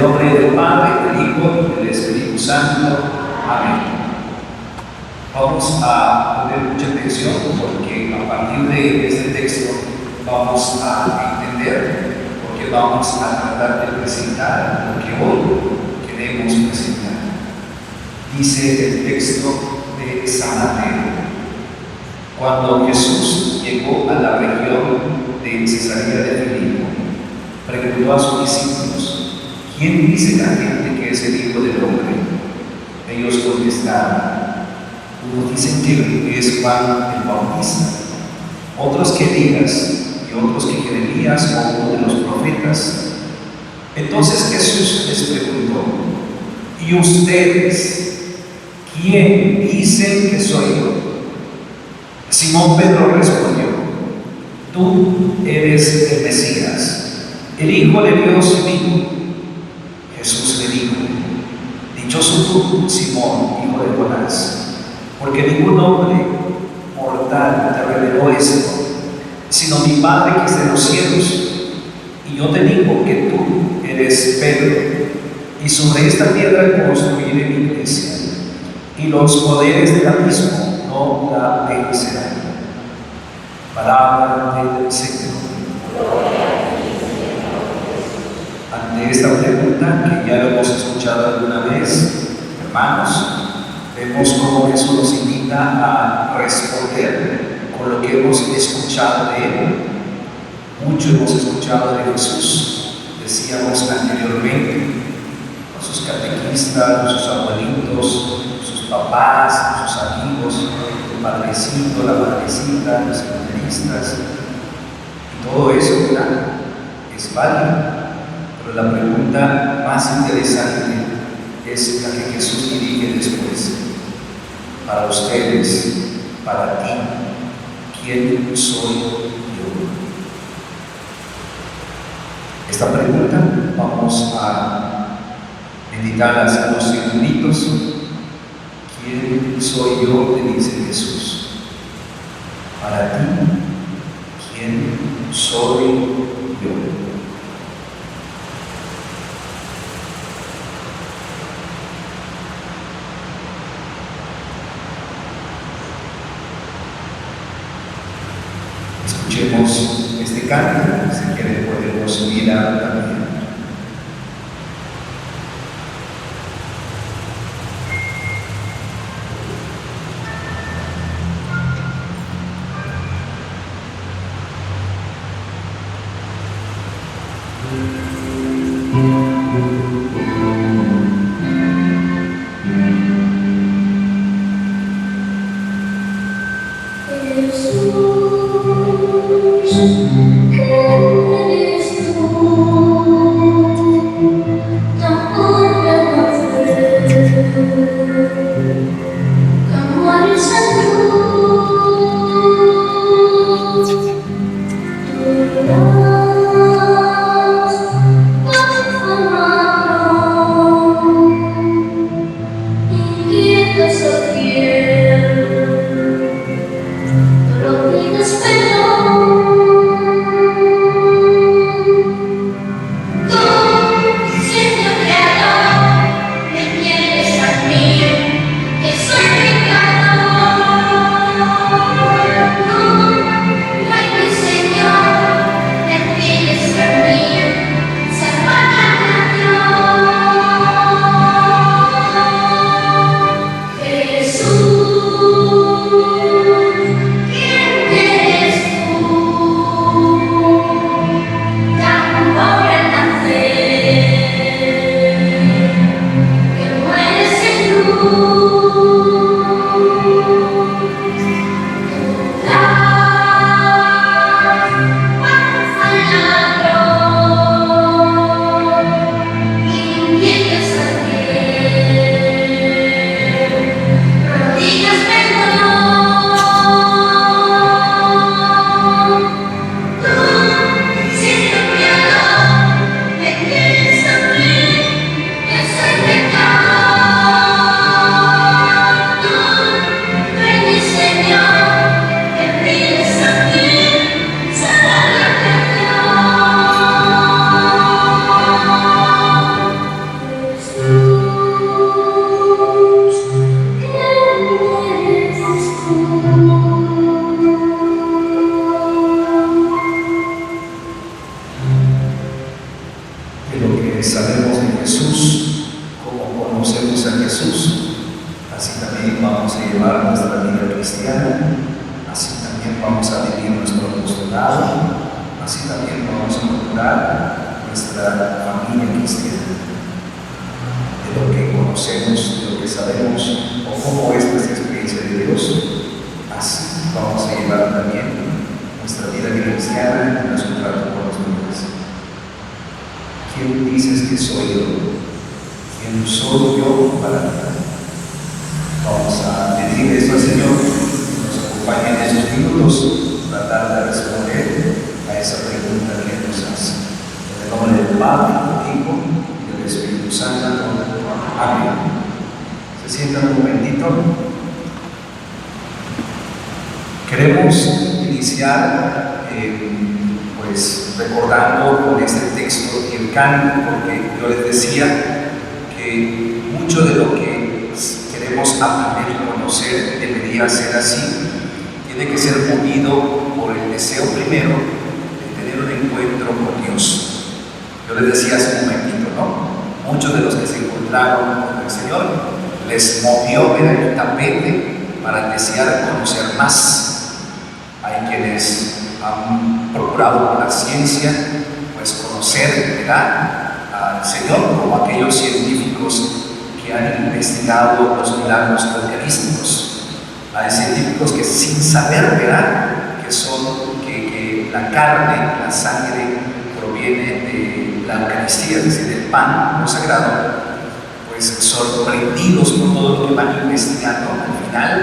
nombre del Padre, del Hijo y del Espíritu Santo. Amén. Vamos a poner mucha atención porque a partir de este texto vamos a entender, porque vamos a tratar de presentar lo que hoy queremos presentar. Dice el texto de San Mateo: cuando Jesús llegó a la región de Cesarea de Filipo, preguntó a sus discípulos: ¿quién dice la gente que es el Hijo del Hombre? Ellos contestaron: unos dicen que es Juan el Bautista, otros que Elías, y otros que Jeremías o uno de los profetas. Entonces Jesús les preguntó: ¿y ustedes quién dicen que soy yo? Simón Pedro respondió: tú eres el Mesías, el Hijo de Dios vivo. Jesús le dijo: dichoso tú, Simón, hijo de Jonás, porque ningún hombre mortal te reveló esto, sino mi Padre que está en los cielos. Y yo te digo que tú eres Pedro, y sobre esta piedra construiré mi iglesia, y los poderes del abismo no la vencerán. Palabra del Señor. Ante esta pregunta, que ya lo hemos escuchado alguna vez, hermanos, vemos cómo Jesús nos invita a responder con lo que hemos escuchado de Él. Mucho hemos escuchado de Jesús, decíamos anteriormente, con sus catequistas, con sus abuelitos, sus papás, sus amigos, el padrecito, la madrecita, los evangelistas, y todo eso, ¿verdad?, es válido. Pero la pregunta más interesante es la que Jesús dirige después: para ustedes, para ti, ¿quién soy yo? Esta pregunta vamos a meditarla hace unos segunditos. ¿Quién soy yo?, le dice Jesús. Para ti, ¿quién soy yo? Escuchemos este canto, si quieren podemos mirar también. Come on. lo que sabemos de Jesús, cómo conocemos a Jesús, así también vamos a llevar nuestra vida cristiana, así también vamos a vivir nuestro apostolado, así también vamos a procurar nuestra familia cristiana. De lo que conocemos, de lo que sabemos, o cómo es nuestra experiencia de Dios, así vamos a llevar también nuestra vida cristiana en nuestro trato con los demás. ¿Quién dices que soy yo? ¿Quién soy yo para ti? Vamos a pedir esto al Señor, que nos acompañe en estos minutos, tratar de responder a esa pregunta que nos hace. En el nombre del Padre, del Hijo y del Espíritu Santo. Amén. Se sientan un momentito. Queremos iniciar pues recordando con este texto y el cántico, porque yo les decía que mucho de lo que queremos aprender y conocer debería ser así. Tiene que ser movido por el deseo primero de tener un encuentro con Dios. Yo les decía hace un momentito, ¿no? Muchos de los que se encontraron con el Señor les movió el tapete para desear conocer más. Hay quienes han procurado con la ciencia pues conocer, ¿verdad?, al Señor, como aquellos científicos que han investigado los milagros eucarísticos. Hay científicos que sin saber, ¿verdad?, que la carne, la sangre proviene de la Eucaristía, es decir, del pan consagrado, pues sorprendidos por todo lo que van investigando, al final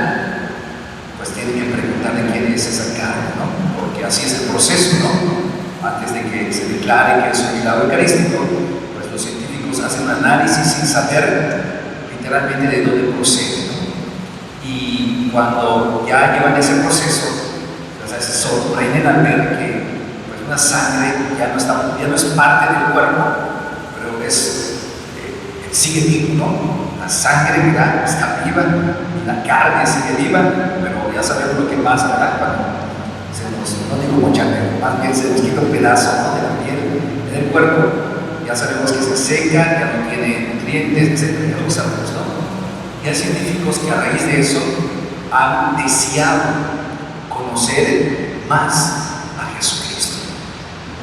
pues tienen que preguntarle quién es esa carne, ¿no? Porque así es el proceso, ¿no? Antes de que se declare que es un milagro eucarístico, pues los científicos hacen un análisis sin saber literalmente de dónde procede, ¿no? Y cuando ya llevan ese proceso, pues se sorprenden al ver que pues, una sangre ya no es parte del cuerpo, pero sigue vivo, ¿no? La sangre, ¿verdad?, está viva, la carne sigue viva, pero ya sabemos lo que pasa, ¿verdad?, cuando se nos, no digo mochar, pero más bien se nos quita un pedazo, ¿no?, de la piel, del cuerpo, ya sabemos que se seca, ya no tiene nutrientes, etc. Ya lo sabemos, ¿no? Y hay científicos que a raíz de eso han deseado conocer más a Jesucristo.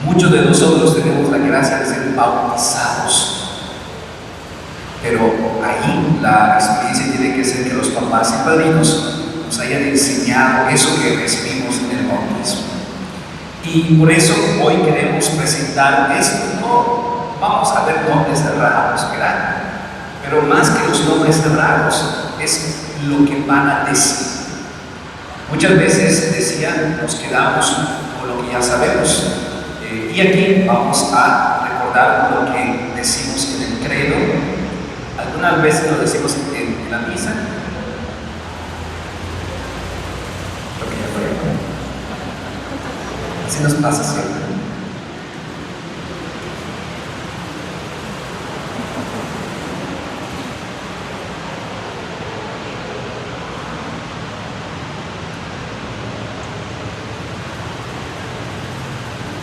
Muchos de nosotros tenemos la gracia de ser bautizados, pero ahí la experiencia tiene que ser que los papás y padrinos nos hayan enseñado eso que recibimos en el bautismo. Y por eso hoy queremos presentar esto. No, vamos a ver nombres raros, ¿verdad? Pero más que los nombres raros, es lo que van a decir. Muchas veces, decía, nos quedamos con lo que ya sabemos. Y aquí vamos a recordar lo que decimos en el credo. Algunas veces lo decimos en la misa. Lo que ya fue. Así nos pasa siempre.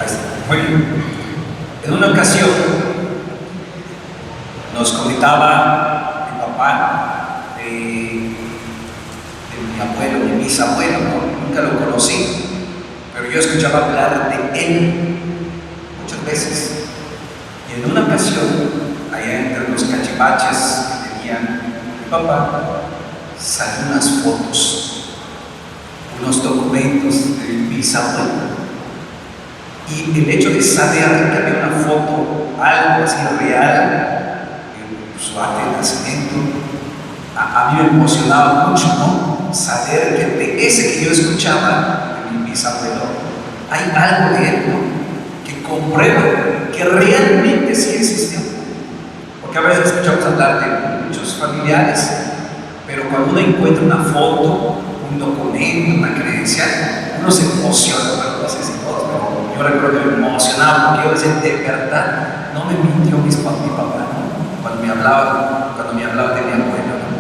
Ahí está. Muy bien. En una ocasión nos comentaba mi papá de mi abuelo, mi bisabuelo, ¿no? Nunca lo conocí, pero yo escuchaba hablar de él muchas veces. Y en una ocasión, allá entre los cachivaches que tenían mi papá, salieron unas fotos, unos documentos de mi bisabuelo. Y el hecho de saber que había una foto, algo así real, su acta de nacimiento, a mí me emocionaba mucho, ¿no? Saber que de ese que yo escuchaba, de mi bisabuelo, hay algo de él, ¿no?, que comprueba que realmente sí existió. Porque a veces escuchamos hablar de muchos familiares, pero cuando uno encuentra una foto, un documento, una credencial, uno se emociona. Bueno, no sé si todos, pero yo recuerdo que me emocionaba porque yo decía, de verdad, no me mintió mi papá, ¿no?, cuando me hablaba de mi abuelo, ¿no?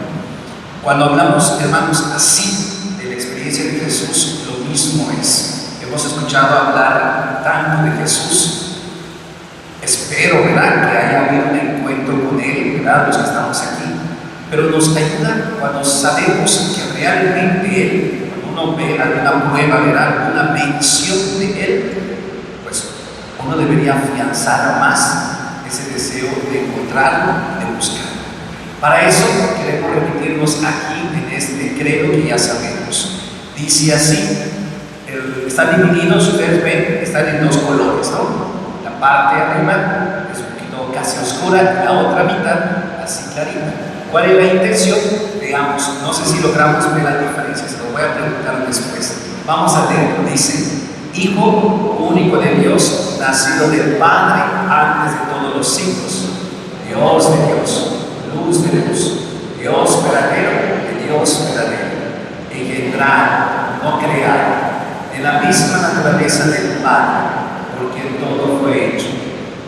Cuando hablamos, hermanos, así de la experiencia de Jesús, lo mismo es. Hemos escuchado hablar tanto de Jesús, Espero, ¿verdad?, que haya habido un encuentro con Él, ¿verdad?, los que estamos aquí. Pero nos ayuda cuando sabemos que realmente Él, cuando uno ve alguna prueba, ¿verdad?, una mención de Él, pues uno debería afianzar más ese deseo de encontrarlo, de buscarlo. Para eso queremos repetirnos aquí en este credo que ya sabemos. Dice así, están divididos, ustedes ven, están en dos colores, ¿no? La parte de arriba es un poquito casi oscura, y la otra mitad así clarita. ¿Cuál es la intención? Veamos, no sé si logramos ver las diferencias, se lo voy a preguntar después. Vamos a leer, dice: Hijo único de Dios, nacido del Padre antes de todos los siglos, Dios de Dios, luz de luz, Dios verdadero de Dios verdadero, engendrado, no creado, de la misma naturaleza del Padre, por quien todo fue hecho,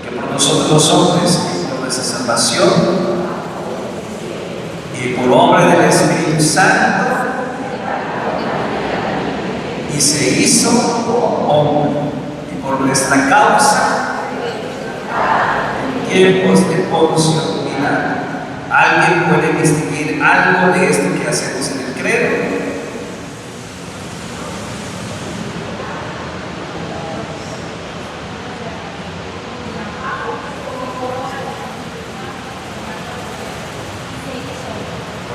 que por nosotros los hombres, por nuestra salvación, y por obra del Espíritu Santo, y se hizo hombre, y por nuestra causa, en tiempos de Poncio Pilato. ¿Alguien puede distinguir algo de esto que hacemos en el credo?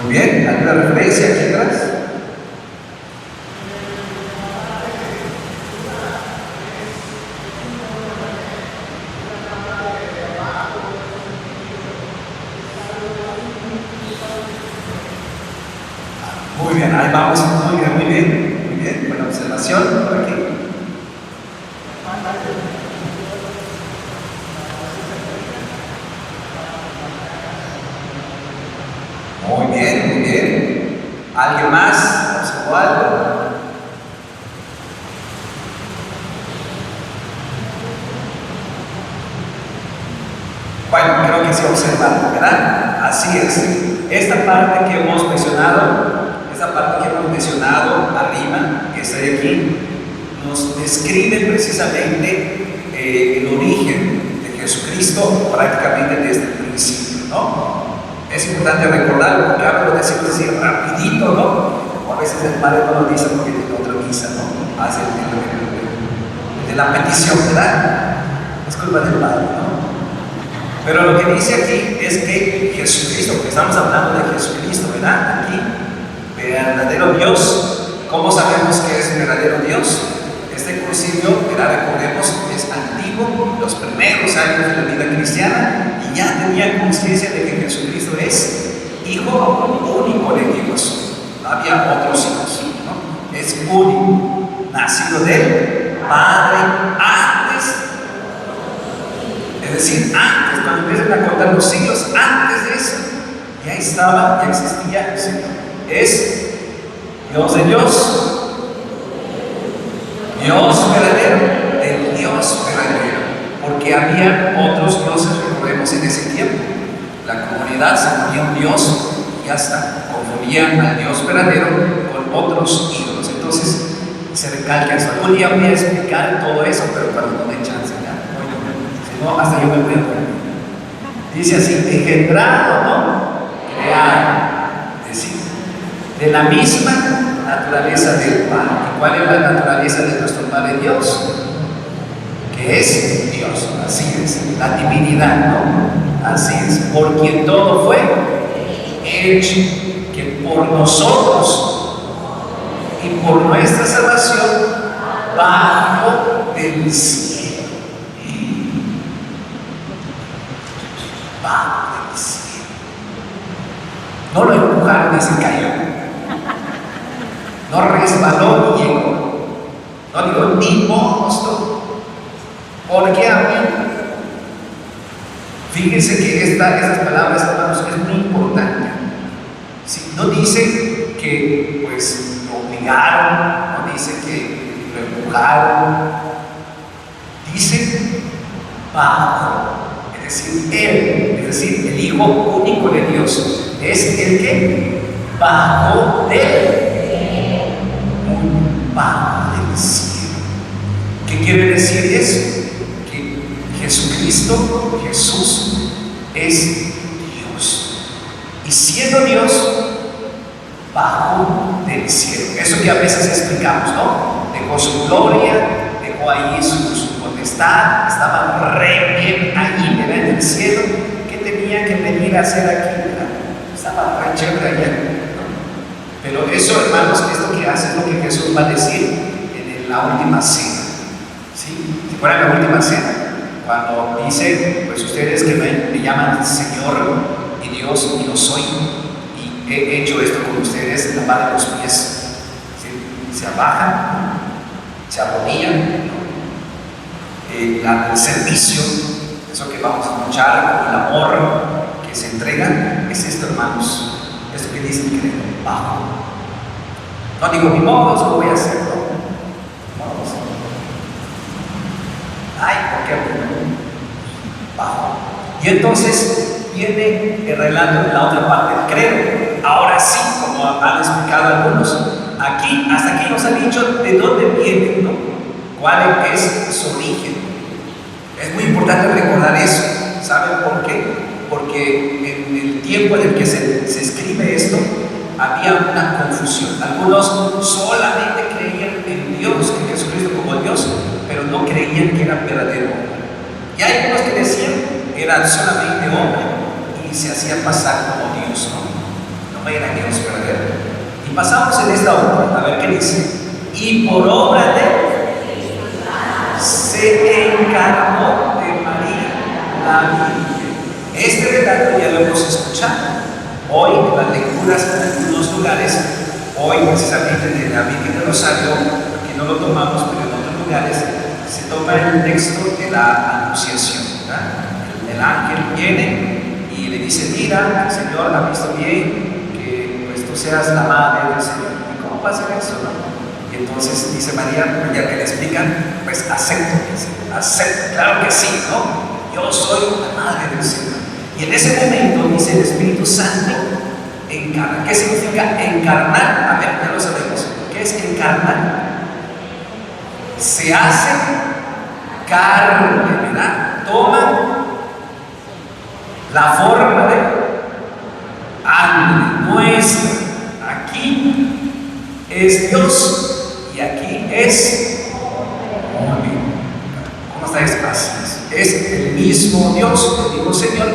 Muy bien, ¿alguna referencia aquí atrás? Muy bien, ahí vamos, muy bien, buena observación por aquí. Muy bien. ¿Alguien más observó algo? Bueno, creo que se observa, ¿verdad? Así es. Esta parte que hemos mencionado arriba, esta de aquí, nos describe precisamente el origen de Jesucristo prácticamente desde el principio, ¿no? Es importante recordarlo porque ahora lo decimos así rapidito, ¿no? O a veces el padre no lo dice porque tiene otra misa, ¿no? Hace de la petición, ¿verdad? Es culpa del padre, ¿no? Pero lo que dice aquí es que Jesucristo, porque estamos hablando de Jesucristo, ¿verdad? Aquí, verdadero Dios. ¿Cómo sabemos que es verdadero Dios? Este concilio, ¿verdad?, recordemos, es antiguo, los primeros años de la vida cristiana, y ya tenía conciencia de que Jesucristo es Hijo único de Dios. No había otros hijos, ¿no? Es único, nacido del Padre antes, es decir, antes, cuando empiezan a contar los siglos, antes de eso, ya estaba, ya existía el Señor. Es Dios de Dios, Dios verdadero, el Dios verdadero, porque había otros dioses, recordemos, en ese tiempo. La comunidad se ponía un Dios y hasta confundían al Dios verdadero con otros ídolos. Entonces se recalca eso. Algún día voy a explicar todo eso, pero cuando no me chance, si no, hasta yo me voy a poner. Dice así: engendrado, ¿no? Creado, es decir, de la misma naturaleza del Padre. ¿Y cuál es la naturaleza de nuestro Padre Dios? Que es Dios, así es, la divinidad, ¿no? Así es, por quien todo fue hecho, que por nosotros y por nuestra salvación bajo del cielo. Bajo del cielo. No lo empujaron y se cayó. No resbaló y llegó. No digo ni monstruo. ¿Por qué a mí? Fíjense que esas palabras, hermanos, es muy importante. Si no dice que pues lo obligaron, no dice que lo empujaron, dice bajo, es decir, Él, es decir, el Hijo único de Dios, es el que bajo del cielo. ¿Qué quiere decir eso? Que Jesucristo Jesucristo, Jesús es Dios. Y siendo Dios, bajó del cielo. Eso que a veces explicamos, ¿no? Dejó su gloria, dejó ahí su potestad, estaba re bien allí, ¿verdad? En el cielo. ¿Qué tenía que venir a hacer aquí? ¿Verdad? Estaba re chévere allá, ¿no? Pero eso, hermanos, es lo que hace, es lo que Jesús va a decir en la última cena. ¿Sí? Si fuera la última cena, cuando dice, pues ustedes que me llaman Señor y Dios, y lo soy, y he hecho esto con ustedes, lavar los pies. ¿Sí? Se abajan, se arrodillan, ¿no? El servicio, eso que vamos a escuchar, el amor que se entrega, es esto, hermanos. Esto que dicen que bajo. No digo, ni modo, eso lo voy a hacer, ¿no? Vamos. Ay, ¿por qué? Bajo. Y entonces viene el relato de la otra parte del credo. Ahora sí, como han explicado algunos, hasta aquí nos han dicho de dónde viene, ¿no? ¿Cuál es su origen? Es muy importante recordar eso. ¿Saben por qué? Porque en el tiempo en el que se escribe esto, había una confusión. Algunos solamente creían en Dios, en Jesucristo como Dios, pero no creían que era verdadero hombre. Y hay algunos que decían que era solamente hombre y se hacía pasar como Dios, ¿no? No era Dios verdadero. Y pasamos en esta obra, a ver qué dice. Y por obra de se encarnó de María la Virgen. Este relato ya lo hemos escuchado. Hoy en las lecturas en algunos lugares, hoy precisamente de la Virgen del Rosario, que no lo tomamos, pero en otros lugares, se toma el texto de la Anunciación, ¿verdad? El ángel viene y le dice, mira, el Señor ha visto bien que pues, tú seas la madre del Señor. ¿Y cómo va a ser eso, no? Y entonces dice María, ya que le explican, pues acepto, claro que sí, ¿no? Yo soy la madre del Señor. Y en ese momento dice el Espíritu Santo encarna. ¿Qué significa encarnar? A ver, ya lo sabemos. ¿Qué es encarnar? Se hace carne, ¿verdad? Toma la forma de ánimo nuestra. Aquí es Dios y aquí es hombre. ¿Cómo está espacio? Es el mismo Dios, el mismo Señor,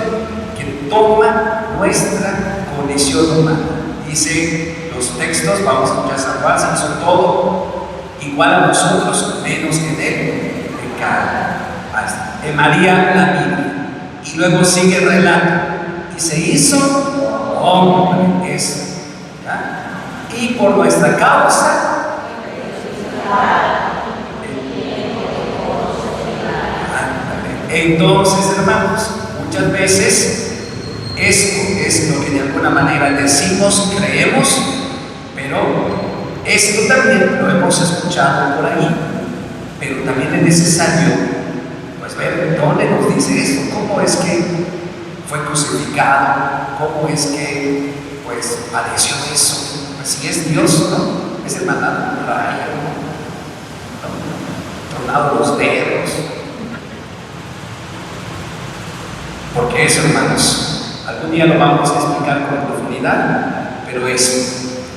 que toma nuestra condición humana. Dice los textos, vamos a escuchar San Juan, se hizo todo igual a nosotros, menos que en él, pecado. En María la Virgen. Y luego sigue el relato. Y se hizo hombre, es. ¿Ya? Y por nuestra causa, entonces, hermanos, muchas veces esto es lo que de alguna manera decimos, creemos, pero esto también lo hemos escuchado por ahí, pero también es necesario pues ver dónde nos dice esto, cómo es que fue crucificado, cómo es que pues padeció eso, pues si es Dios, ¿no? Es el mandado un rayo, ¿no? Tronado los dedos. Porque eso, hermanos, algún día lo vamos a explicar con profundidad, pero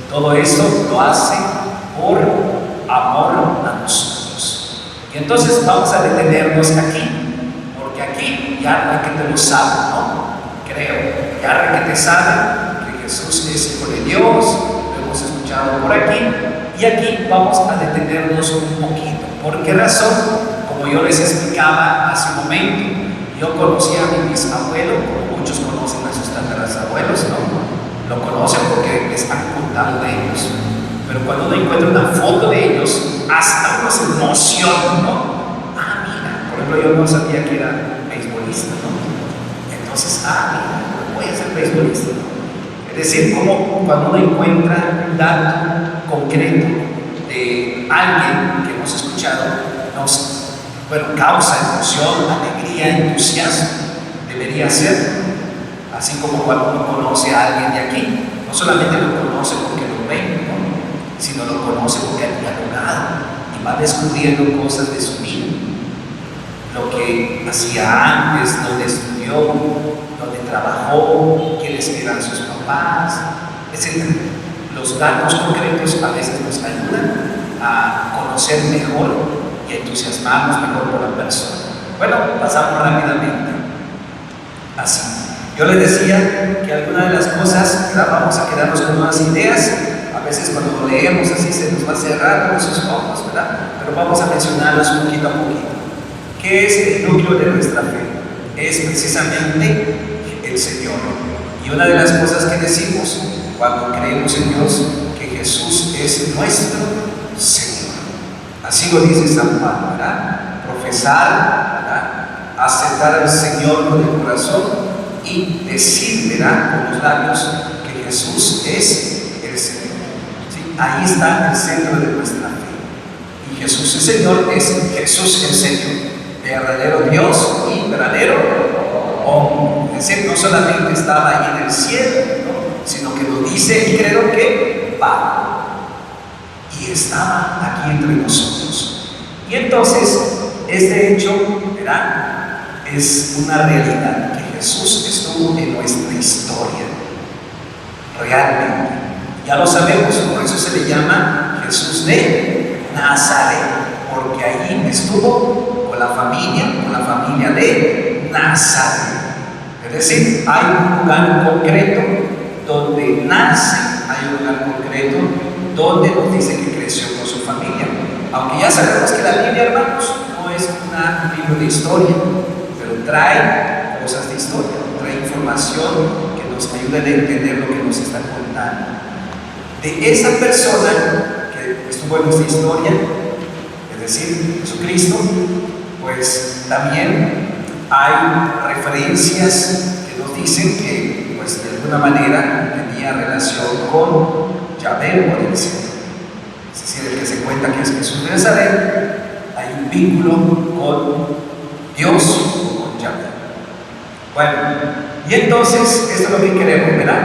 todo eso lo hace por amor a nosotros. Y entonces vamos a detenernos aquí, porque aquí ya requete lo sabe, ¿no? Creo, ya requete sabe que Jesús es Hijo de Dios, lo hemos escuchado por aquí, y aquí vamos a detenernos un poquito. ¿Por qué razón? Como yo les explicaba hace un momento, yo conocí a mi bisabuelo, como muchos conocen a sus tatarabuelos, ¿no? Lo conocen porque les han contado de ellos. Pero cuando uno encuentra una foto de ellos, hasta uno se emociona, ¿no? Ah, mira, por ejemplo, yo no sabía que era beisbolista, ¿no? Entonces, mira, voy a ser beisbolista, ¿no? Es decir, como cuando uno encuentra un dato concreto de alguien que hemos escuchado, causa emoción, alegría, entusiasmo, debería ser. Así como cuando uno conoce a alguien de aquí, no solamente lo conoce porque lo ve, ¿no? Sino lo conoce porque ha dialogado y va descubriendo cosas de su vida. lo que hacía antes, donde estudió, donde trabajó, quiénes eran sus papás, etc. Los datos concretos a veces nos ayudan a conocer mejor y a entusiasmarnos mejor por la persona. Bueno, pasamos rápidamente. Así. Yo les decía que algunas de las cosas, ¿verdad? Vamos a quedarnos con unas ideas. A veces cuando lo leemos así se nos va cerrando esos ojos, ¿verdad? Pero vamos a mencionarlas poquito a poquito. ¿Qué es el núcleo de nuestra fe? Es precisamente el Señor. Y una de las cosas que decimos cuando creemos en Dios, que Jesús es nuestro Señor. Así lo dice San Juan, ¿verdad? Profesar, ¿verdad? Aceptar al Señor con el corazón y decir, ¿verdad?, con los labios que Jesús es el Señor. ¿Sí? Ahí está el centro de nuestra fe. Y Jesús el Señor es Jesús el Señor, verdadero Dios y verdadero hombre. Es decir, no solamente estaba ahí en el cielo, ¿no?, sino que lo dice y creo que va. Y estaba aquí entre nosotros. Y entonces, este hecho, ¿verdad?, es una realidad, que Jesús estuvo en nuestra historia, realmente. Ya lo sabemos, por eso se le llama Jesús de Nazaret, porque allí estuvo con la familia de Nazaret. Es decir, hay un lugar concreto donde nace, hay un lugar concreto donde nos dice que creció con su familia. Aunque ya sabemos que la Biblia, hermanos, no es un libro de historia, pero trae cosas de historia, trae información que nos ayuda a entender lo que nos está contando. De esa persona que estuvo en nuestra historia, es decir, Jesucristo, pues también hay referencias que nos dicen que, pues, de alguna manera tenía relación con Yahvé o el cielo. Es decir, el que se cuenta que es Jesús de Nazaret, hay un vínculo con Dios o con Yahvé. Bueno, y entonces, esto es lo que queremos, ¿verdad?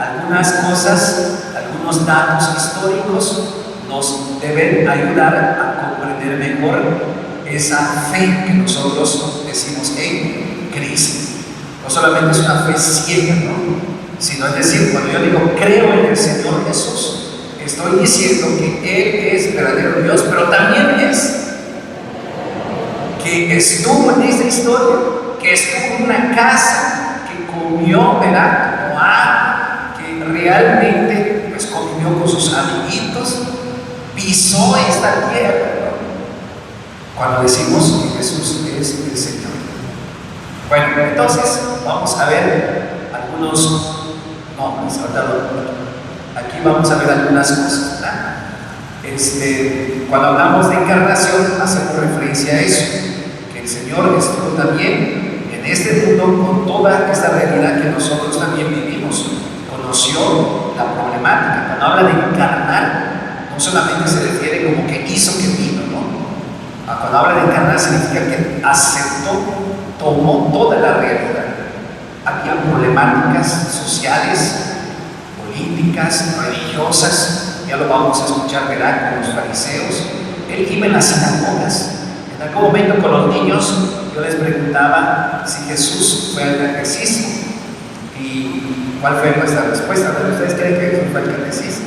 Algunas cosas, algunos datos históricos nos deben ayudar a comprender mejor esa fe que nosotros decimos en Cristo. No solamente es una fe ciega, ¿no?, sino es decir, cuando yo digo creo en el Señor Jesús, estoy diciendo que Él es verdadero Dios, pero también es que estuvo en esta historia, que estuvo en una casa, que comió, ¿verdad?, Noah, que realmente pues convivió con sus amiguitos, pisó esta tierra, ¿no?, cuando decimos que Jesús es el Señor. Bueno, entonces vamos a ver algunos nombres. Aquí vamos a ver algunas cosas, ¿verdad? Cuando hablamos de encarnación, hacemos referencia a eso, que el Señor estuvo también en este mundo con toda esta realidad que nosotros también vivimos. Conoció la problemática. Cuando habla de encarnar, no solamente se refiere como que hizo que vino, ¿no? Cuando habla de encarnar significa que aceptó, tomó toda la realidad. Había problemáticas sociales, políticas, religiosas, ya lo vamos a escuchar, ¿verdad?, con los fariseos. Él iba en las sinagogas. En algún momento con los niños yo les preguntaba si Jesús fue al catecismo. ¿Y cuál fue nuestra respuesta? ¿Ustedes creen que Jesús fue al catecismo?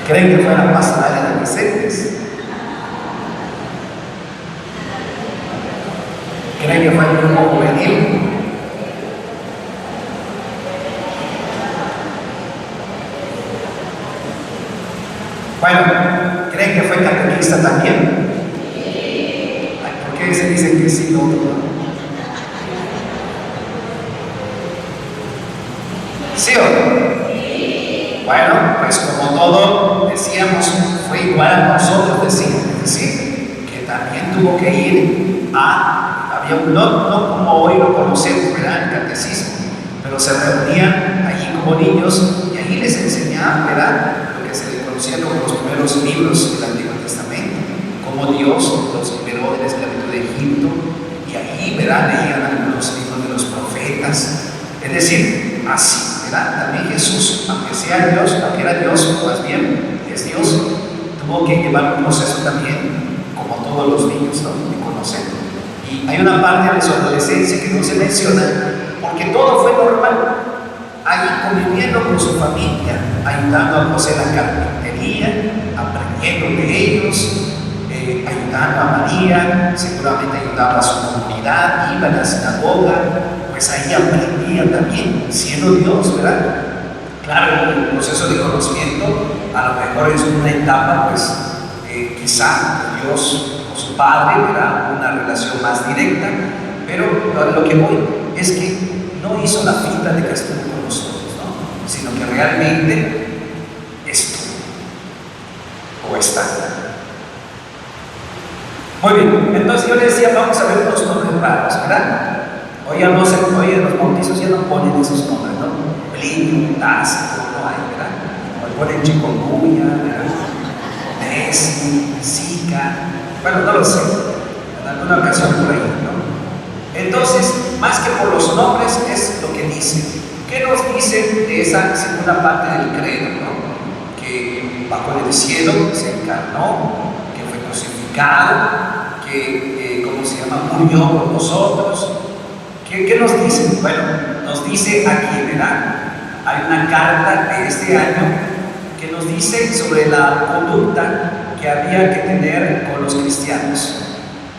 ¿Creen que fue a la pastoral de adolescentes? ¿Creen que fue el grupo juvenil? Bueno, ¿creen que fue catequista también? ¿Por qué se dicen que sí, no? ¿Sí o no? Bueno, pues como todo decíamos, fue igual a nosotros, decimos, es decir, que también tuvo que ir no como hoy lo conocemos, ¿verdad?, el catecismo, pero se reunían allí como niños y allí les enseñaban, ¿verdad?, lo que se les conocía como los primeros libros del Antiguo Testamento, cómo Dios los liberó de la esclavitud de Egipto, y allí, ¿verdad?, leían algunos libros de los profetas. Es decir, así, ¿verdad? También Jesús, aunque sea Dios, aunque era Dios, más bien es Dios, tuvo que llevar un proceso también, como todos los niños, ¿no?, de conocer. Y hay una parte de su adolescencia que no se menciona, porque todo fue normal. Ahí conviviendo con su familia, ayudando a José en la carpintería, aprendiendo de ellos, ayudando a María, seguramente ayudaba a su comunidad, iba a la sinagoga, pues ahí aprendía también, siendo Dios, ¿verdad? Claro, el proceso de conocimiento a lo mejor es una etapa, pues quizá Dios o su Padre, ¿verdad?, una relación más directa, pero lo que voy es que no hizo la finta de que estuvo con nosotros, ¿no?, sino que realmente estuvo o está. Muy bien, entonces yo le decía, vamos a ver unos nombres raros, ¿verdad? Hoy en los bautizos ya no ponen esos nombres, ¿no? Plinio, Tácito, no hay, ¿verdad? Hoy ponen chikungunya, ¿verdad? Desi, Zika, bueno, no lo sé, en alguna ocasión por ahí, ¿no? Entonces, más que por los nombres, es lo que dice. ¿Qué nos dice de esa segunda parte del credo, ¿no? Que bajó del cielo, se encarnó, que fue crucificado, que, ¿cómo se llama?, murió por nosotros. ¿Qué nos dice? Bueno, nos dice aquí, ¿verdad? Hay una carta de este año que nos dice sobre la conducta que había que tener con los cristianos.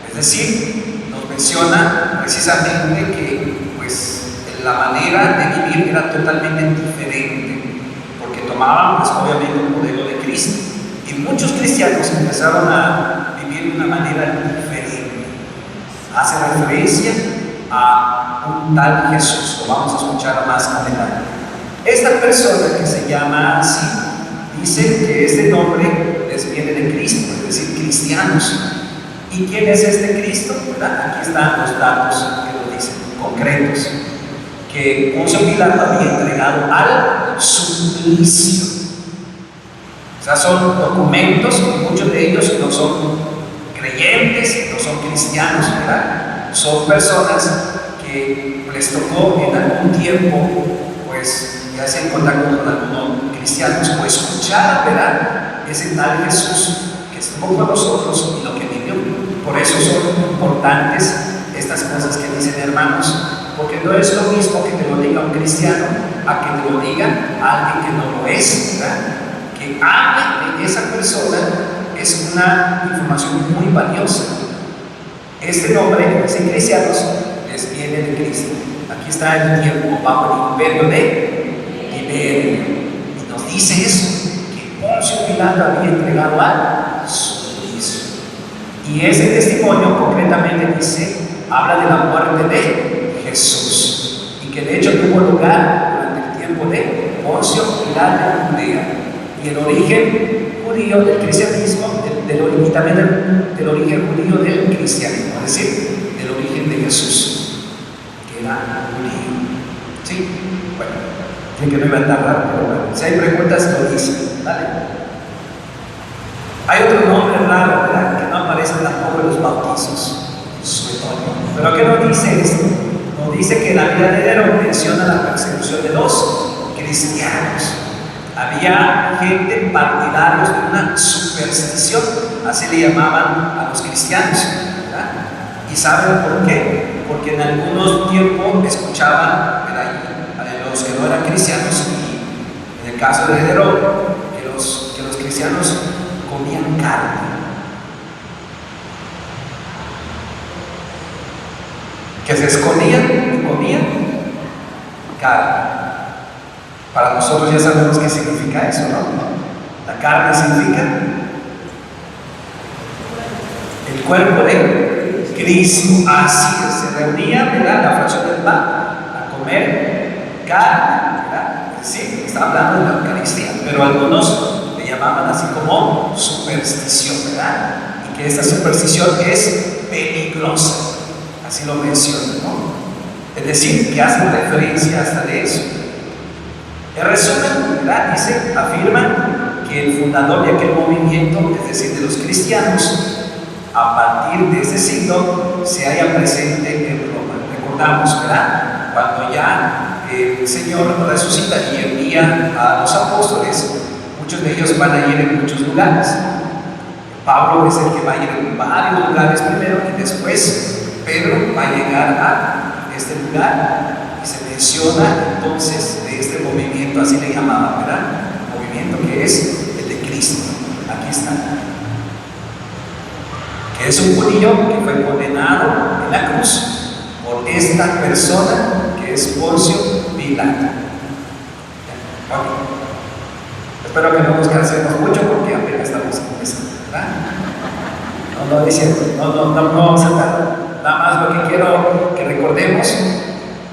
Es decir, nos menciona precisamente que pues la manera de vivir era totalmente diferente, porque tomaban pues obviamente el modelo de Cristo. Y muchos cristianos empezaron a vivir de una manera diferente. Hace referencia a un tal Jesús, lo vamos a escuchar más adelante. Esta persona que se llama así, dice que este nombre les viene de Cristo, es decir, cristianos. ¿Y quién es este Cristo? ¿Verdad? Aquí están los datos que lo dicen, concretos. Que Poncio Pilato había entregado al suplicio. O sea, son documentos, muchos de ellos no son creyentes, no son cristianos, ¿verdad? Son personas que les tocó en algún tiempo, pues, ya sea en contacto con algunos cristianos o escuchar, ¿verdad?, ese tal Jesús que estuvo con nosotros y lo que vivió. Por eso son importantes estas cosas que dicen, hermanos, porque no es lo mismo que te lo diga un cristiano a que te lo diga alguien que no lo es, ¿verdad? Que hable de esa persona es una información muy valiosa. Este nombre, dicen cristianos, les viene de Cristo. Aquí está el tiempo bajo el imperio de Tiberio. Y nos dice eso, que Poncio Pilato había entregado al suplicio. Y ese testimonio concretamente dice, habla de la muerte de Jesús. Y que de hecho tuvo lugar durante el tiempo de Poncio Pilato en Judea. Y el origen judío del cristianismo, y también del origen judío del cristianismo, es decir, del origen de Jesús, que era judío. ¿Sí? Bueno, tiene que no iba a tardar, pero bueno, si hay preguntas, lo dicen. ¿Vale? Hay otro nombre raro, ¿verdad?, que no aparece tampoco en los bautizos, Suetonio. Pero ¿qué nos dice esto? Nos dice que la vida de Nerón menciona la persecución de los cristianos. Había gente partidarios de una superstición, así le llamaban a los cristianos, ¿verdad? ¿Y saben por qué? Porque en algunos tiempos escuchaban, ¿verdad?, a los que no eran cristianos, y en el caso de Nerón, que los cristianos comían carne. Que se escondían y comían carne. Para nosotros ya sabemos qué significa eso, ¿no? La carne significa el cuerpo de Cristo. Así es, se reunía, ¿verdad?, la fracción del pan a comer carne, ¿verdad? Es decir, está hablando de la Eucaristía, pero algunos le llamaban así como superstición, ¿verdad? Y que esta superstición es peligrosa, así lo menciona, ¿no? Es decir, que hacen referencia hasta de eso. En resumen, ¿verdad?, dice, afirman que el fundador de aquel movimiento, es decir, de los cristianos, a partir de ese signo se halla presente en Roma. Recordamos, ¿verdad?, cuando ya el Señor resucita y envía a los apóstoles, muchos de ellos van a ir en muchos lugares. Pablo es el que va a ir en varios lugares primero y después Pedro va a llegar a este lugar y se menciona entonces de este movimiento, así le llamaban, ¿verdad? Movimiento que es el de Cristo. Aquí está. Que es un judío que fue condenado en la cruz por esta persona que es Poncio Pilato. Okay. Espero que no nos cansemos mucho porque apenas estamos empezando, ¿verdad? No vamos a tardar. Nada más lo que quiero que recordemos,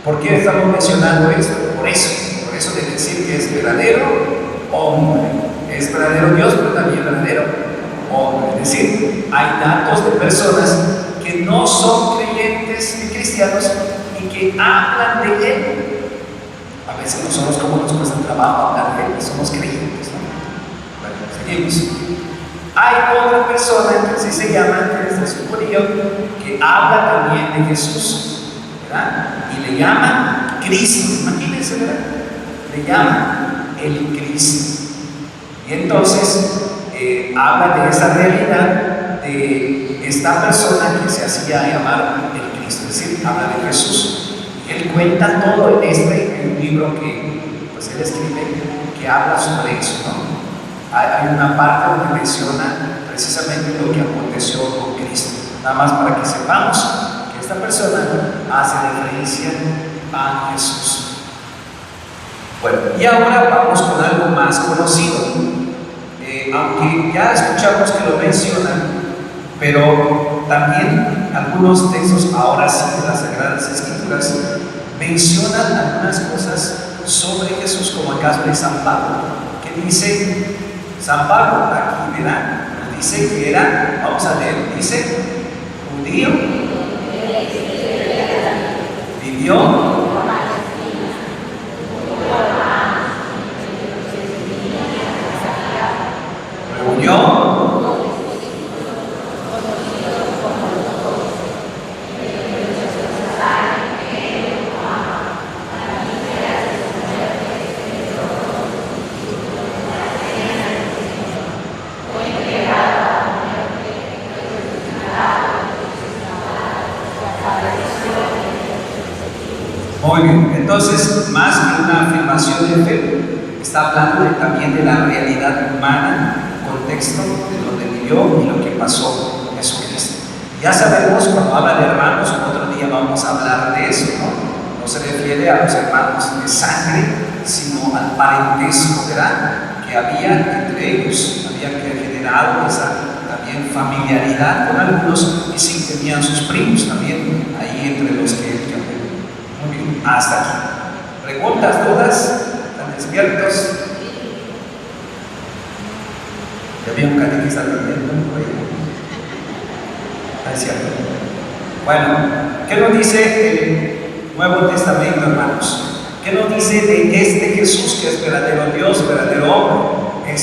¿por qué estamos mencionando esto? Por eso de decir que es verdadero hombre. Es verdadero Dios, pero también verdadero hombre. Es decir, hay datos de personas que no son creyentes ni cristianos y que hablan de Él. A veces nosotros, como nos cuesta trabajo hablar de Él, somos creyentes, ¿no? Bueno, seguimos. Hay otra persona que así se llama, que es un judío, que habla también de Jesús, ¿verdad? Y le llama Cristo. Imagínense, ¿verdad? Le llama el Cristo. Y entonces habla de esa realidad de esta persona que se hacía llamar el Cristo, es decir, habla de Jesús. Y él cuenta todo en un libro que pues él escribe que habla sobre eso, ¿no? Hay una parte donde menciona precisamente lo que aconteció con Cristo. Nada más para que sepamos que esta persona hace referencia a Jesús. Bueno, y ahora vamos con algo más conocido. Aunque ya escuchamos que lo mencionan, pero también algunos textos, ahora sí de las Sagradas Escrituras, mencionan algunas cosas sobre Jesús, como el caso de San Pablo, que dice, San Pablo, aquí verán, dice que era, vamos a leer, dice, judío, vivió, reunió, muy bien. Entonces, más que una afirmación de fe, está hablando también de la realidad humana, contexto de donde vivió y lo que pasó con Jesucristo. Ya sabemos, cuando habla de hermanos, otro día vamos a hablar de eso, ¿no? No se refiere a los hermanos de sangre, sino al parentesco, ¿verdad?, que había entre ellos. Había que generado esa también familiaridad con algunos y sí tenían sus primos también ahí entre los que muy bien, hasta aquí. ¿Preguntas, dudas? ¿Están despiertos? Ya había un catequista también, ¿no? Es cierto. Bueno, ¿qué nos dice el Nuevo Testamento, hermanos? ¿Qué nos dice de este Jesús que es verdadero Dios, verdadero hombre?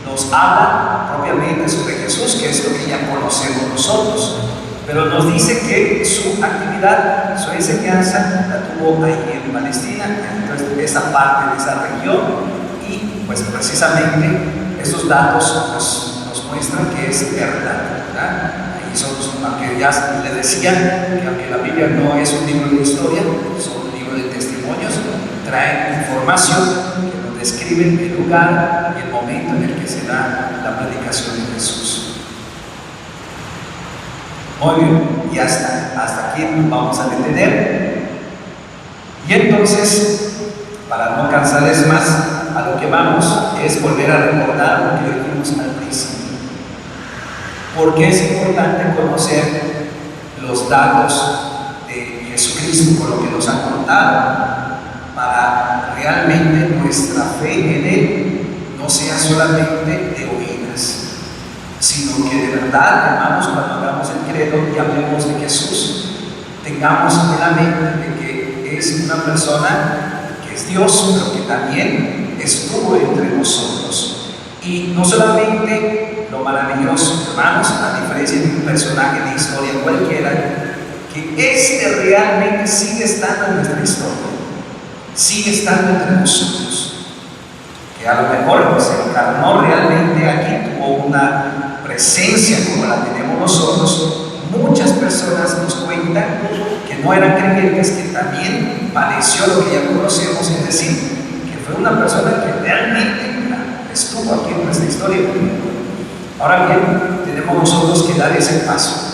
Nos habla propiamente sobre Jesús, que es lo que ya conocemos nosotros. Pero nos dice que su actividad, su enseñanza la tuvo ahí en Palestina, entonces de esa parte de esa región, y pues precisamente esos datos nos muestran que es verdad, ¿verdad? Ahí son, aunque ya les decía que aunque la Biblia no es un libro de historia, son un libro de testimonios, traen información que nos describen el lugar y el momento en el que se da la predicación de Jesús. Muy bien, y hasta aquí nos vamos a detener. Y entonces, para no cansarles más, a lo que vamos es volver a recordar lo que dijimos al principio. Porque es importante conocer los datos de Jesucristo, por lo que nos ha contado, para realmente nuestra fe en Él no sea solamente de oídas, sino que de verdad, hermanos, cuando hagamos el credo y hablemos de Jesús, tengamos en la mente de que es una persona que es Dios, pero que también estuvo entre nosotros. Y no solamente lo maravilloso, hermanos, a diferencia de un personaje de historia cualquiera, que este realmente sigue estando en nuestra historia, sigue estando entre nosotros, que a lo mejor se encarnó realmente aquí, tuvo una presencia como la tenemos nosotros, muchas personas nos cuentan que no eran creyentes, que también padeció lo que ya conocemos, es decir, que fue una persona que realmente estuvo aquí en nuestra historia. Ahora bien, tenemos nosotros que dar ese paso.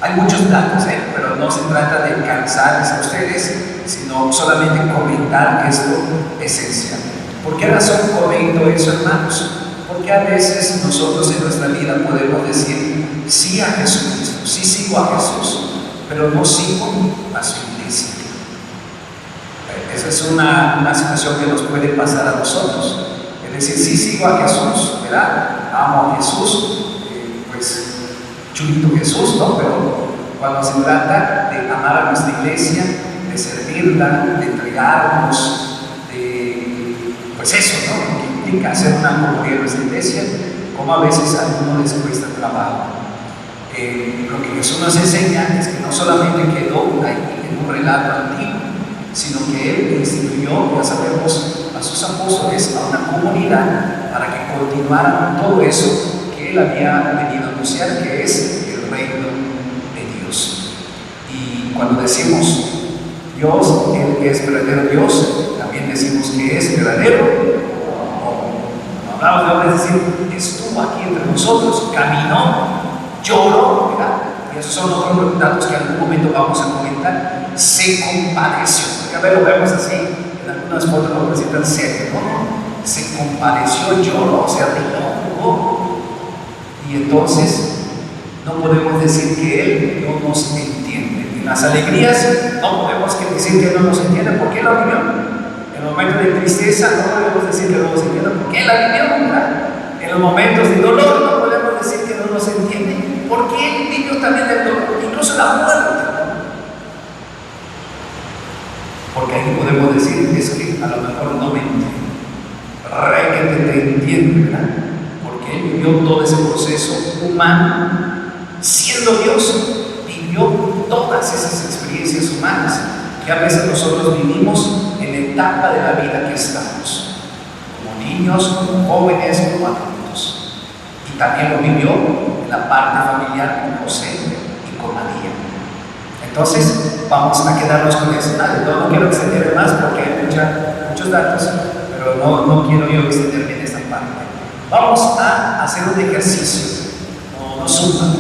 Hay muchos datos, pero no se trata de cansarles a ustedes, sino solamente comentar esto esencial. ¿Por qué razón comento eso, hermanos? Porque a veces nosotros en nuestra vida podemos decir sí a Jesucristo, sí sigo a Jesús, pero no sigo a su iglesia. Esa es una situación que nos puede pasar a nosotros. Es decir, sí sigo a Jesús, ¿verdad? Amo a Jesús, pues chulito Jesús, ¿no? Pero cuando se trata de amar a nuestra iglesia, de servirla, de entregarnos, de, pues eso, ¿no? Que implica hacer una comunidad en nuestra iglesia, como a veces a algunos les cuesta trabajo. Lo que Jesús nos enseña es que no solamente quedó ahí en un relato antiguo, sino que Él instituyó, ya sabemos, a sus apóstoles, a una comunidad, para que continuaran todo eso que Él había venido a anunciar, que es el reino de Dios. Y cuando decimos Dios, Él es verdadero Dios, también decimos que es verdadero. Cuando hablamos de hombre, es decir, estuvo aquí entre nosotros, caminó, lloró, ¿verdad? Y esos son otros datos que en algún momento vamos a comentar. Se compadeció, porque a ver, lo vemos así, en algunas fotos lo presentan serio, ¿no? Se compadeció, lloró, se arregló, y entonces no podemos decir que Él no nos entiende. En las alegrías no podemos decir que no nos entiende, porque Él la vivió. En los momentos de tristeza no podemos decir que no nos entiende, porque Él la vivió, ¿verdad? En los momentos de dolor no podemos decir que no nos entiende, porque Él vivió también el dolor, incluso la muerte. Porque ahí podemos decir, es que a lo mejor no me entiende. Rey que te entiende, ¿verdad? Porque Él vivió todo ese proceso humano, siendo Dios, vivió todas esas experiencias humanas que a veces nosotros vivimos en la etapa de la vida que estamos, como niños, como jóvenes, como adultos. Y también lo vivió en la parte familiar con José y con María. Entonces, vamos a quedarnos con eso. No quiero extender más porque hay muchos datos, pero no quiero yo extenderme en esta parte. Vamos a hacer un ejercicio, no suma,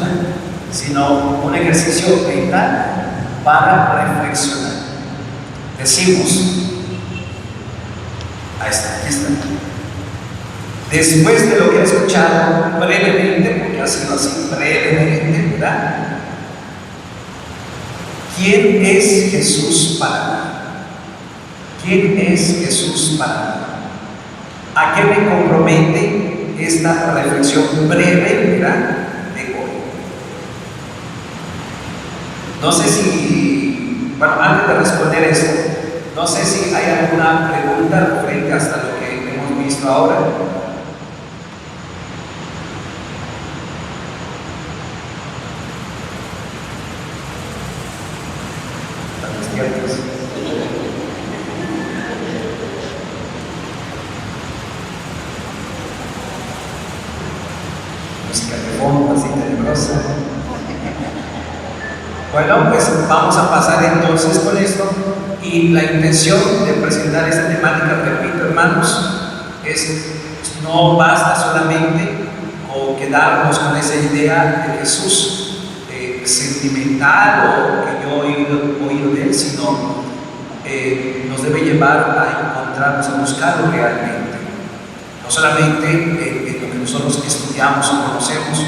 sino un ejercicio mental para reflexionar. Decimos, ahí está. Después de lo que he escuchado brevemente, porque ha sido así brevemente, ¿verdad? ¿Quién es Jesús para mí? ¿Quién es Jesús para mí? ¿A qué me compromete esta reflexión breve, ¿verdad?, de hoy? No sé si, bueno, antes de responder esto, no sé si hay alguna pregunta frente hasta lo que hemos visto ahora. Música de fondo, así tenebrosa. Bueno, pues vamos a pasar entonces con esto. Y la intención de presentar esta temática, repito, hermanos, es no basta solamente con quedarnos con esa idea de Jesús sentimental o que yo he oído de Él, sino nos debe llevar a encontrarnos, a buscarlo realmente. No solamente en lo que nosotros estudiamos o conocemos.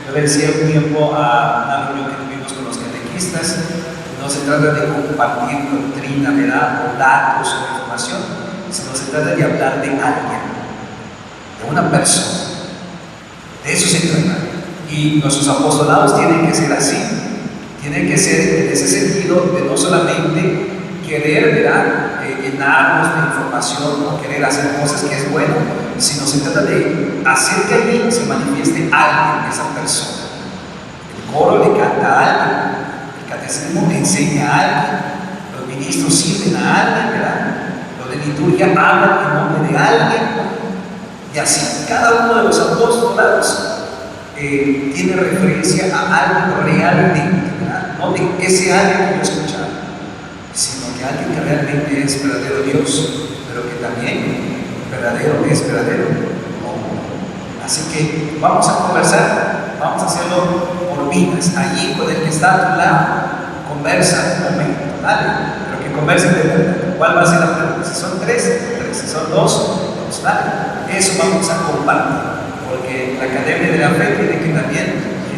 Yo le decía un tiempo a una reunión que tuvimos con los catequistas, no se trata de compartir doctrina, ¿verdad?, o datos o información, sino se trata de hablar de alguien, de una persona. De eso se trata. Y nuestros apostolados tienen que ser así, tienen que ser en ese sentido de no solamente querer, ¿verdad?, llenarnos de información o querer hacer cosas que es bueno, sino se trata de hacer que allí se manifieste alguien, esa persona. El coro le canta a alguien, el catecismo le enseña a alguien, los ministros sirven a alguien, ¿verdad?, los de liturgia hablan en nombre de alguien, y así cada uno de los apostolados tiene referencia a algo realmente, ¿verdad? No de ese algo que yo escuchaba, sino que alguien que realmente es verdadero Dios, pero que también verdadero es verdadero hombre. Así que vamos a conversar, vamos a hacerlo por vidas. Allí con el que está a tu lado, conversa un momento, dale, pero que conversen de verdad. ¿Cuál va a ser la pregunta? Si son tres, si son dos, dale. Eso vamos a compartir. Porque la Academia de la Fe tiene que también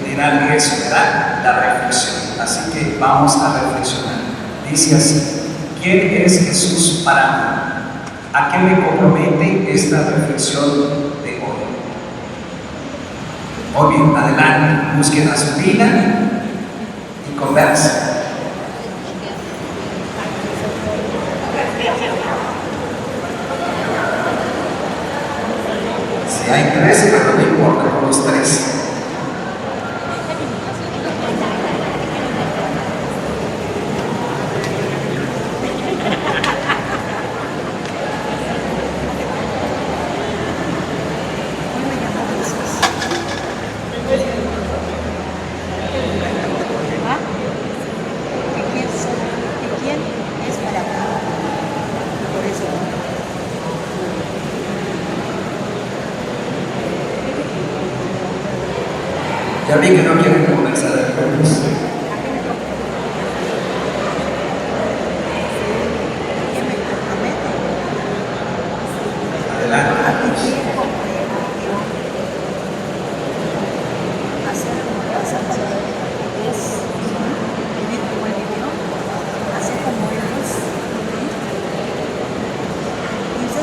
generar eso, ¿verdad? La reflexión. Así que vamos a reflexionar. Dice así: ¿quién es Jesús para mí? ¿A qué me compromete esta reflexión de hoy? Muy bien, adelante, busquen a su vida y conversen. Si hay tres, pero no importa, con los tres. Ya vi que no quieren conversar de juegos. Adelante.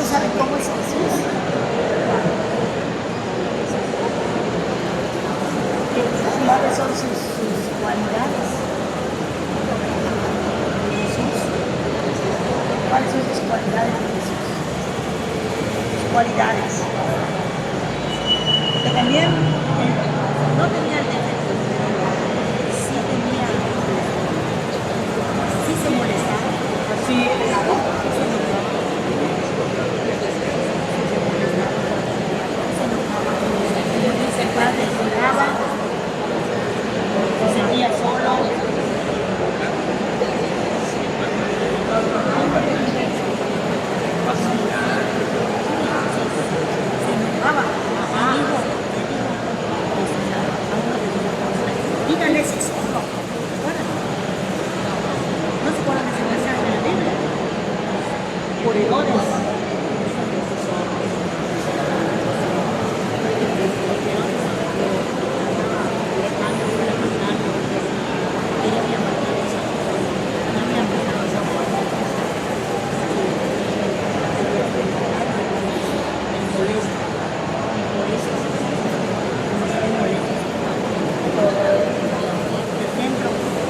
¿Sabe cómo es Jesús? ¿Cuáles son sus cualidades? Jesús. ¿Cuáles son sus cualidades de Jesús? Sus cualidades. Que también no tenía el defecto, sí tenía, sí se molestaba. Sí, el padre lloraba, se sentía solo. Se enojaba. Díganles eso. No se pueden hacer mensaje de la Biblia. Corredores.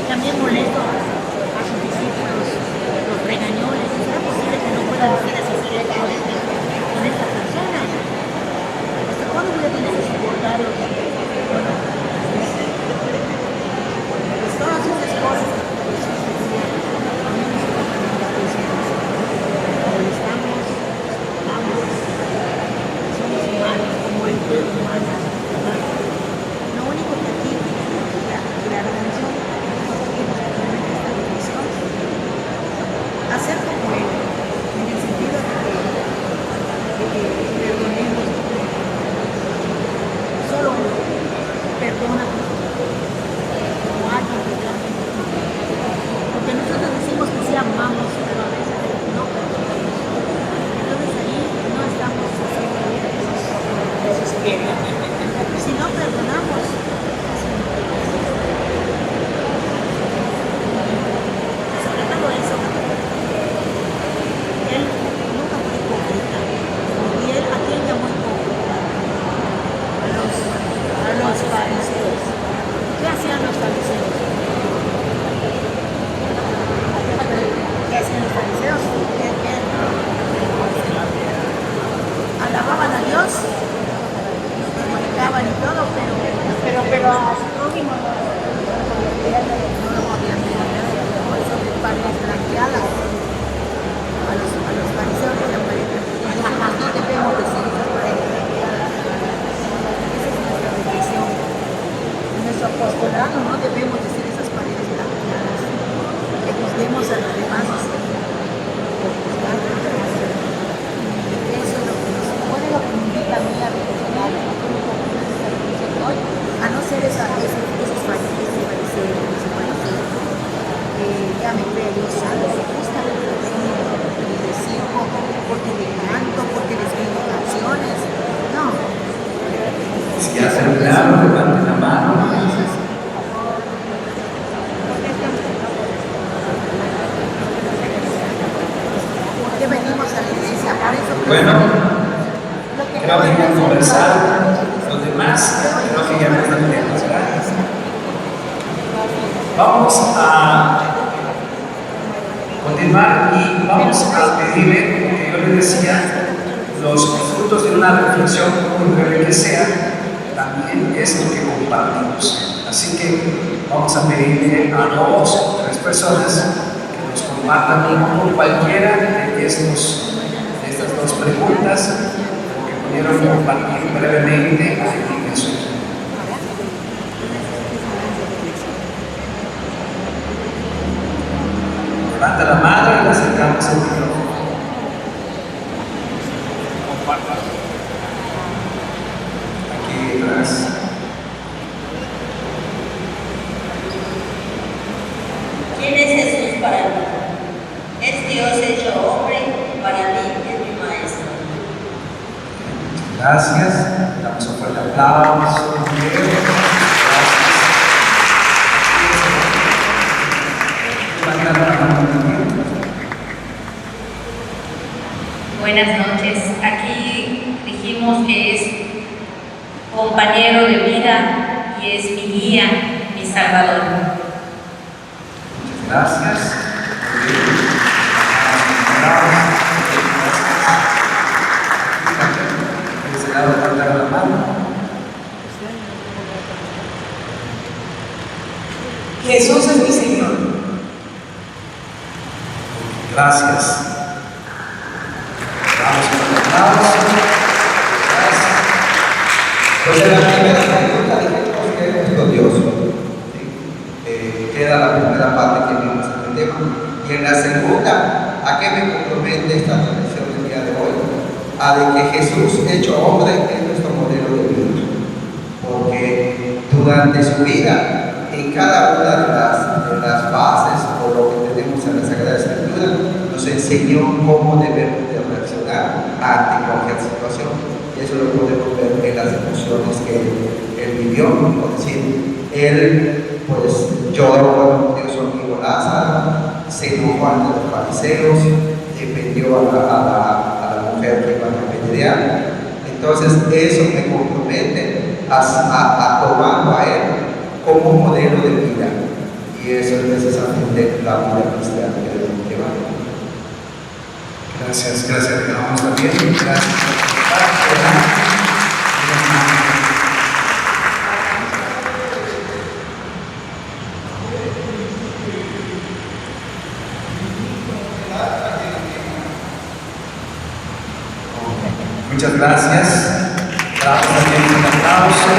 También molesto a sus discípulos, los regañó, les dijo: ¿es posible que no puedan ustedes hacer esto con esta persona? ¿Hasta cuándo voy a tener que soportarlo? Bueno, pues todas esas cosas molestamos, amamos, somos humanos como el pueblo humano. Lo único que aquí la redención me cree Dios santo, justa, porque le sirvo, porque le canto, porque le escribo canciones. No. Si ya terminaron, levanten la mano. No es así. ¿Por qué venimos a la iglesia? Para eso Bueno, lo que creo que ya conversar. Los demás, creo que ya me están viendo. Vamos a continuar y vamos a pedirle, como yo le decía, los frutos de una reflexión, muy breve que sea, también es lo que compartimos. Así que vamos a pedirle a 2 o 3 personas que nos compartan con cualquiera de estas 2 preguntas que pudieron compartir brevemente aquí en Jesús. Levanta la mano y le acercamos el micrófono. Comparta. Aquí atrás. ¿Quién es Jesús para mí? Es Dios hecho hombre, para mí es mi maestro. Gracias. Damos un fuerte aplauso. Buenas noches. Aquí dijimos que es compañero de vida y es mi guía, mi salvador. Gracias. Jesús es mi Señor. Gracias. Vamos con el aplauso. Gracias. Pues en la primera pregunta dijimos que es nuestro Dios. Queda la primera parte que vimos en el tema. Y en la segunda, ¿a qué me compromete esta reflexión del día de hoy? A de que Jesús, hecho hombre, es nuestro modelo de vida. Porque durante su vida, en cada una de las bases o lo que tenemos en la Sagrada Escritura, nos enseñó cómo debemos de reaccionar ante cualquier situación. Y eso lo podemos ver en las emociones que él vivió. Por decir, él pues lloró cuando murió su amigo Lázaro, se enojó ante los fariseos, defendió a la mujer que iba a apedrear. Entonces eso me compromete a tomarlo a él como un modelo de vida, y eso es precisamente la vida cristiana que debemos llevar. Gracias, gracias. Vamos también. Gracias. Muchas gracias. Damos también un aplauso.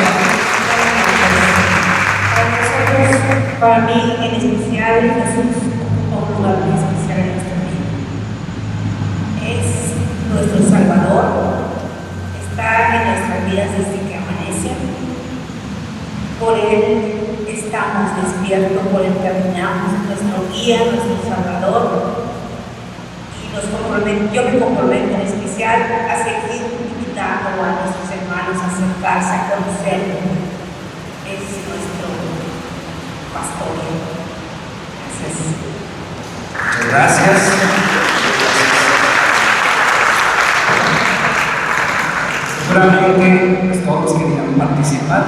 Para mí, en especial, Jesús ocupa un lugar muy especial en nuestra vida. Es nuestro Salvador, está en nuestras vidas desde que amanece. Por Él estamos despiertos, por Él caminamos, nuestro guía, nuestro Salvador. Y yo me comprometo en especial a seguir invitando a nuestros hermanos a acercarse, a conocerlo. Es nuestro pastor. Gracias. Muchas gracias. Seguramente pues, todos querían participar.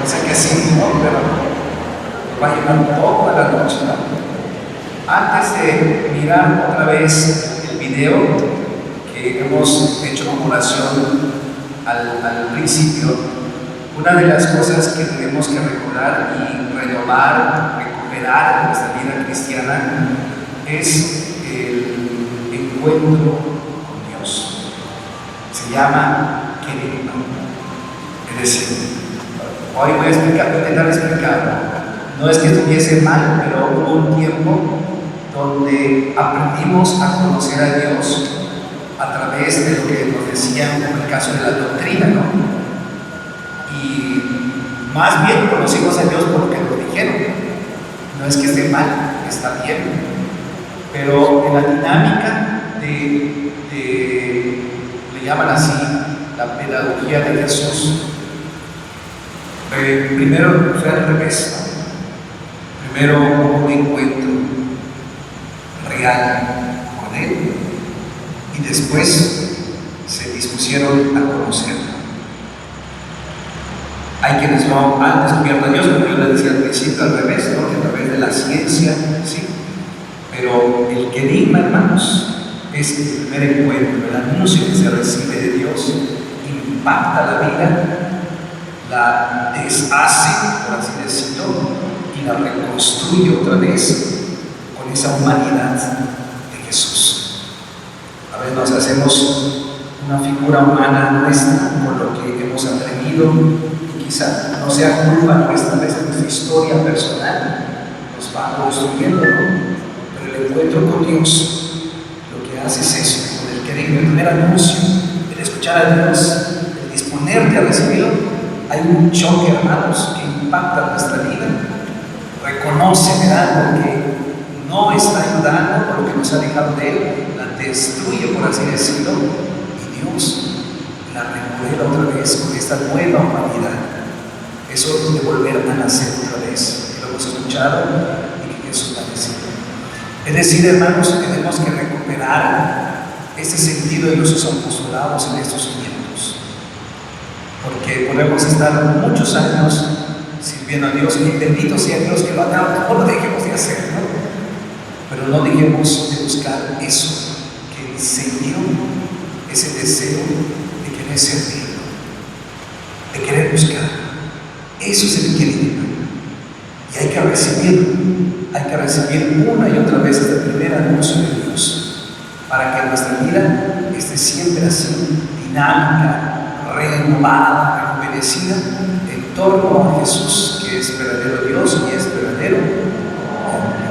No sé qué sí, ¿no? Pero va a llevar toda la noche. Antes de mirar otra vez el video que hemos hecho como oración al principio, una de las cosas que tenemos que recordar y renovar, recuperar en nuestra vida cristiana es el encuentro con Dios. Se llama querigma. Es decir, hoy voy a intentar explicarlo. No es que estuviese mal, pero hubo un tiempo donde aprendimos a conocer a Dios a través de lo que nos decían en el caso de la doctrina, ¿no? Y más bien conocimos a Dios por lo que nos dijeron. No es que estemos mal, está bien, pero en la dinámica le llaman así, la pedagogía de Jesús, primero fue al revés, ¿no? Primero hubo un encuentro real con Él y después se dispusieron a conocerlo. Hay quienes no han descubierto a Dios, como yo les decía al principio, al revés, ¿no? Que a través de la ciencia, ¿sí? Pero el querigma, hermanos, es el primer encuentro, el anuncio que se recibe de Dios, impacta la vida, la deshace, por así decirlo, y la reconstruye otra vez con esa humanidad de Jesús. A veces nos hacemos una figura humana nuestra por lo que hemos aprendido, y quizá no sea culpa nuestra, a veces nuestra historia personal nos va construyendo, ¿no? Pero el encuentro con Dios lo que hace es eso, con el querer, el primer anuncio, el escuchar a Dios, el disponerte a recibirlo. Hay un choque, hermanos, que impacta nuestra vida. Reconoce, ¿verdad?, lo que no está ayudando, por lo que nos ha dejado de Él, la destruye, por así decirlo, y Dios la remodela otra vez con esta nueva humanidad. Eso de volver a nacer otra vez, que lo hemos escuchado y que Jesús ha decidido. Es decir, hermanos, tenemos que recuperar ese sentido de nuestros apostolados en estos cimientos, porque podemos estar muchos años sirviendo a Dios, y bendito sea Dios que lo hagamos, no lo dejemos de hacer, ¿no? Pero no dejemos de buscar eso, que el Señor, ese deseo de querer servir, de querer buscar. Eso es el querer. Y hay que recibir una y otra vez este primer anuncio de Dios, para que nuestra vida esté siempre así, dinámica, renovada, rejuvenecida en torno a Jesús, que es verdadero Dios y es verdadero hombre.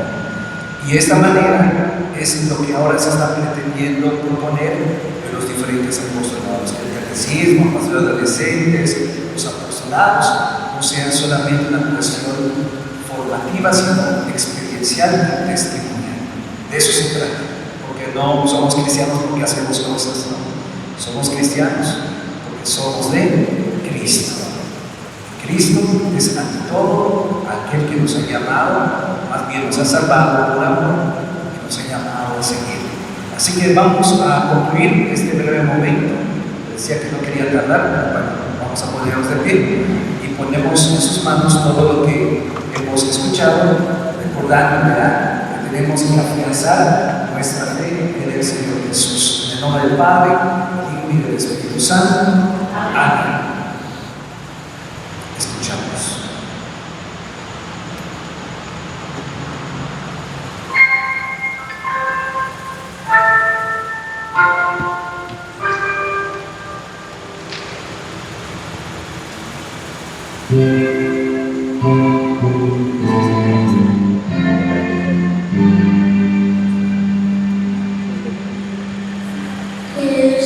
Y de esta manera es lo que ahora se está pretendiendo proponer en los diferentes apostolados, que el catecismo, los adolescentes, los apostolados no sean solamente una cuestión formativa, sino experiencial y testimonial. De eso se trata, porque no somos cristianos porque hacemos cosas, no. Somos cristianos porque somos de Cristo. Cristo es ante todo aquel que nos ha llamado, más bien nos ha salvado por amor, que nos ha llamado a seguir. Así que vamos a concluir este breve momento. Decía que no quería tardar, pero bueno, vamos a ponernos de pie y ponemos en sus manos todo lo que hemos escuchado, recordando, ¿verdad?, que tenemos que afianzar nuestra fe en el Señor Jesús. En el nombre del Padre, del Hijo y del Espíritu Santo. Amén. Escuchamos.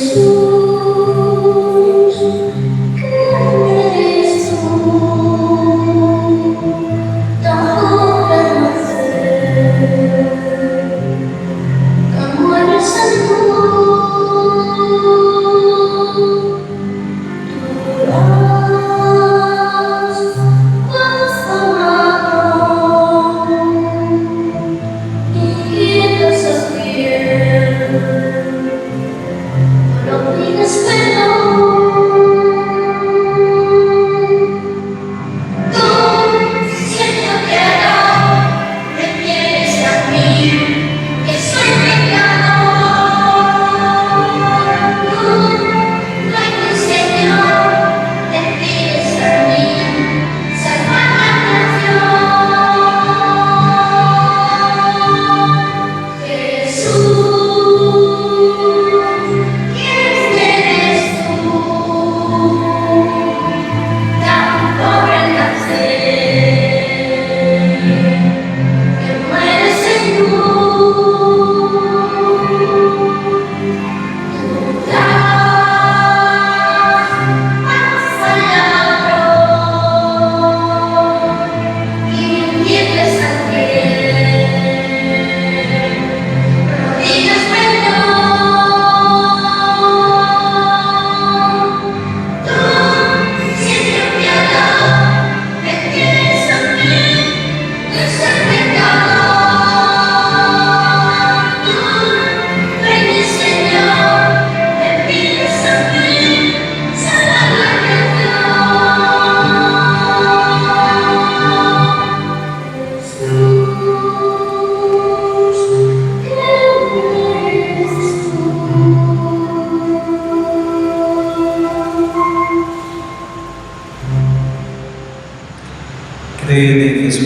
Jesús,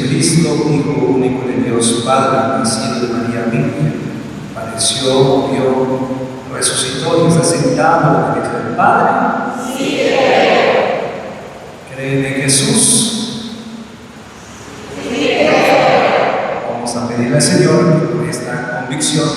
Jesucristo, Hijo único de Dios Padre, nacido de María Virgen, padeció, murió, resucitó y está sentado a la derecha del Padre? Sí, creo. ¿Creen en Jesús? Sí, creo. Vamos a pedirle al Señor que con esta convicción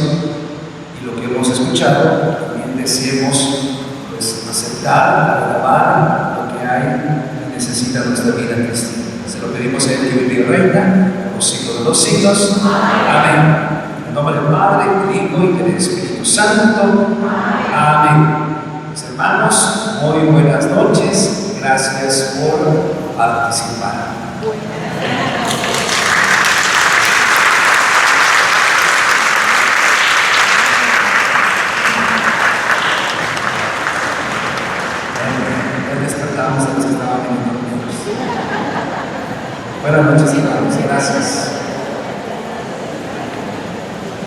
y lo que hemos escuchado, también deseemos pues, aceptar, alabar lo que hay y necesita nuestra vida cristiana. Se lo pedimos a Él que vive y reina por los siglos de los siglos. Amén. En nombre del Padre, del Hijo y del Espíritu Santo. Amén. Mis hermanos, muy buenas noches. Gracias por participar. Despertamos a los que estaban viniendo. Buenas noches, hermanos. Gracias.